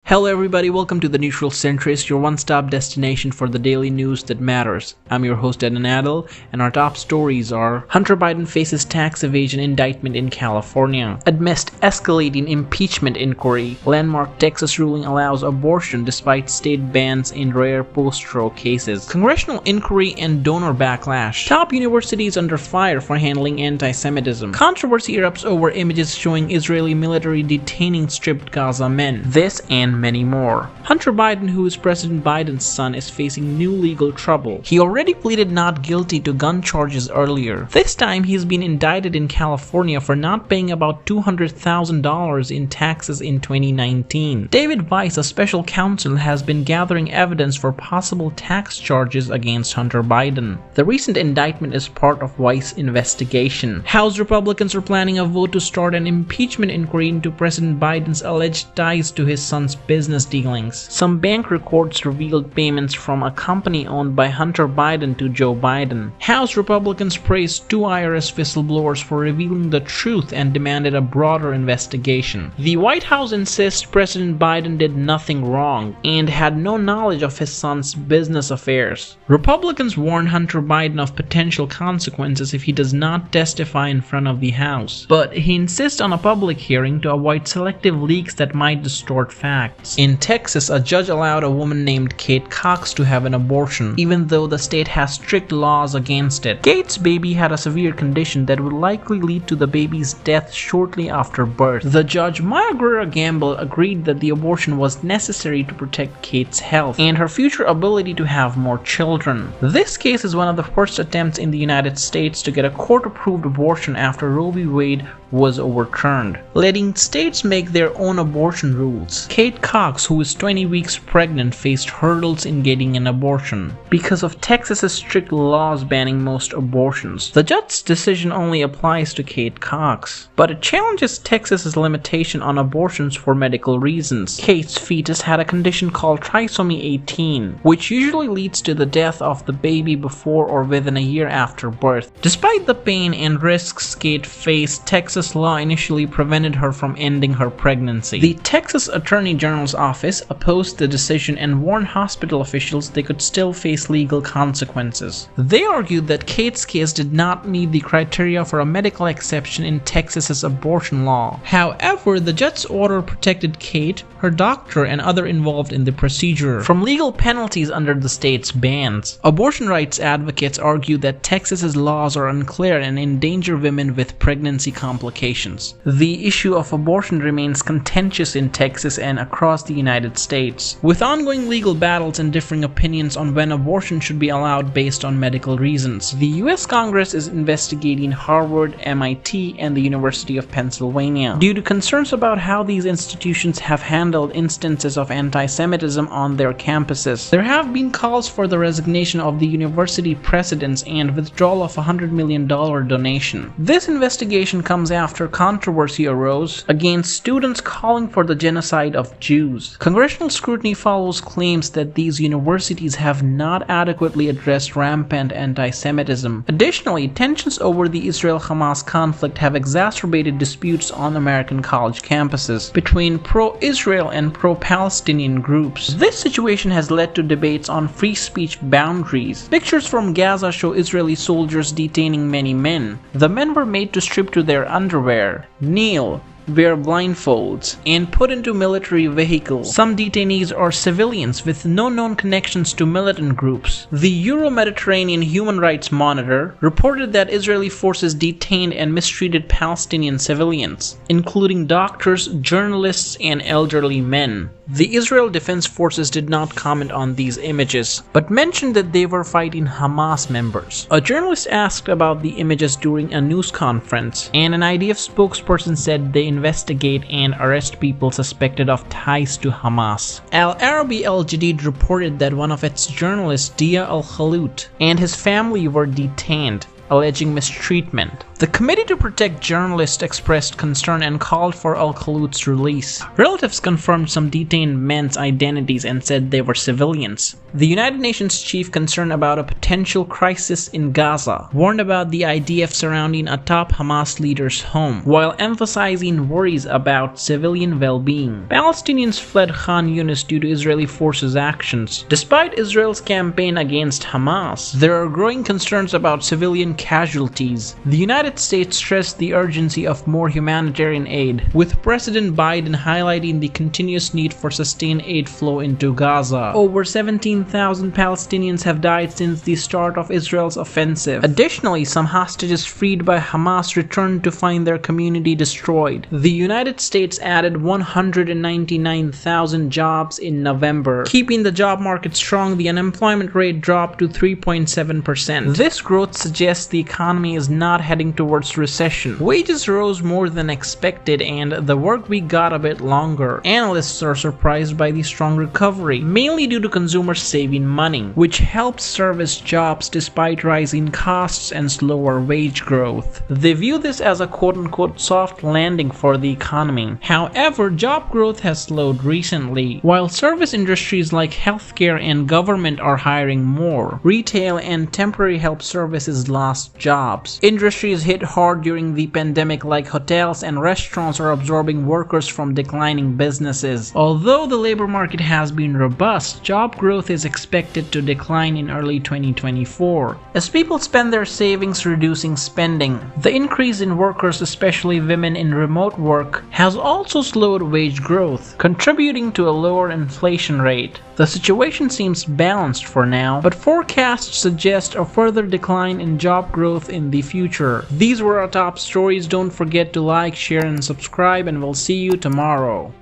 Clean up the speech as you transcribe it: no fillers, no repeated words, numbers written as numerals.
Hello everybody, welcome to the Neutral Centrist, your one-stop destination for the daily news that matters. I'm your host Ed Adel, and our top stories are: Hunter Biden faces tax evasion indictment in California, amidst escalating impeachment inquiry, landmark Texas ruling allows abortion despite state bans in rare post-Roe cases, Congressional inquiry and donor backlash, top universities under fire for handling antisemitism, controversy erupts over images showing Israeli military detaining stripped Gaza men. This and many more. Hunter Biden, who is President Biden's son, is facing new legal trouble. He already pleaded not guilty to gun charges earlier. This time he's been indicted in California for not paying about $200,000 in taxes in 2019. David Weiss, a special counsel, has been gathering evidence for possible tax charges against Hunter Biden. The recent indictment is part of Weiss' investigation. House Republicans are planning a vote to start an impeachment inquiry into President Biden's alleged ties to his son's business dealings. Some bank records revealed payments from a company owned by Hunter Biden to Joe Biden. House Republicans praised two IRS whistleblowers for revealing the truth and demanded a broader investigation. The White House insists President Biden did nothing wrong and had no knowledge of his son's business affairs. Republicans warn Hunter Biden of potential consequences if he does not testify in front of the House, but he insists on a public hearing to avoid selective leaks that might distort facts. In Texas, a judge allowed a woman named Kate Cox to have an abortion, even though the state has strict laws against it. Kate's baby had a severe condition that would likely lead to the baby's death shortly after birth. The judge, Maya Guerra-Gamble, agreed that the abortion was necessary to protect Kate's health and her future ability to have more children. This case is one of the first attempts in the United States to get a court-approved abortion after Roe v. Wade was overturned, letting states make their own abortion rules. Kate Cox, who is 20 weeks pregnant, faced hurdles in getting an abortion because of Texas's strict laws banning most abortions. The judge's decision only applies to Kate Cox, but it challenges Texas's limitation on abortions for medical reasons. Kate's fetus had a condition called trisomy 18, which usually leads to the death of the baby before or within a year after birth. Despite the pain and risks Kate faced, Texas law initially prevented her from ending her pregnancy. The Texas Attorney General's office opposed the decision and warned hospital officials they could still face legal consequences. They argued that Kate's case did not meet the criteria for a medical exception in Texas's abortion law. However, the judge's order protected Kate, her doctor, and other involved in the procedure from legal penalties under the state's bans. Abortion rights advocates argue that Texas's laws are unclear and endanger women with pregnancy complications. The issue of abortion remains contentious in Texas and across the United States, with ongoing legal battles and differing opinions on when abortion should be allowed based on medical reasons. The U.S. Congress is investigating Harvard, MIT, and the University of Pennsylvania due to concerns about how these institutions have handled instances of antisemitism on their campuses. There have been calls for the resignation of the university presidents and withdrawal of a $100 million donation. This investigation comes after controversy arose against students calling for the genocide of Jews. Congressional scrutiny follows claims that these universities have not adequately addressed rampant antisemitism. Additionally, tensions over the Israel-Hamas conflict have exacerbated disputes on American college campuses between pro-Israel and pro-Palestinian groups. This situation has led to debates on free speech boundaries. Pictures from Gaza show Israeli soldiers detaining many men. The men were made to strip to their underwear, kneel, wear blindfolds, and put into military vehicles. Some detainees are civilians with no known connections to militant groups. The Euro-Mediterranean Human Rights Monitor reported that Israeli forces detained and mistreated Palestinian civilians, including doctors, journalists, and elderly men. The Israel Defense Forces did not comment on these images, but mentioned that they were fighting Hamas members. A journalist asked about the images during a news conference, and an IDF spokesperson said they investigate and arrest people suspected of ties to Hamas. Al Arabi Al Jadid reported that one of its journalists, Dia Al Khalout, and his family were detained, alleging mistreatment. The Committee to Protect Journalists expressed concern and called for al-Khaloud's release. Relatives confirmed some detained men's identities and said they were civilians. The United Nations chief concerned about a potential crisis in Gaza warned about the IDF surrounding a top Hamas leader's home, while emphasizing worries about civilian well-being. Palestinians fled Khan Younis due to Israeli forces' actions. Despite Israel's campaign against Hamas, there are growing concerns about civilian casualties. The United States stressed the urgency of more humanitarian aid, with President Biden highlighting the continuous need for sustained aid flow into Gaza. Over 17,000 Palestinians have died since the start of Israel's offensive. Additionally, some hostages freed by Hamas returned to find their community destroyed. The United States added 199,000 jobs in November. Keeping the job market strong, the unemployment rate dropped to 3.7%. This growth suggests the economy is not heading towards recession. Wages rose more than expected and the work week got a bit longer. Analysts are surprised by the strong recovery, mainly due to consumers saving money, which helps service jobs despite rising costs and slower wage growth. They view this as a quote-unquote soft landing for the economy. However, job growth has slowed recently. While service industries like healthcare and government are hiring more, retail and temporary help services lost jobs. Industries hit hard during the pandemic like hotels and restaurants are absorbing workers from declining businesses. Although the labor market has been robust, job growth is expected to decline in early 2024. As people spend their savings reducing spending, the increase in workers, especially women in remote work, has also slowed wage growth, contributing to a lower inflation rate. The situation seems balanced for now, but forecasts suggest a further decline in job growth in the future. These were our top stories. Don't forget to like, share, and subscribe, and we'll see you tomorrow.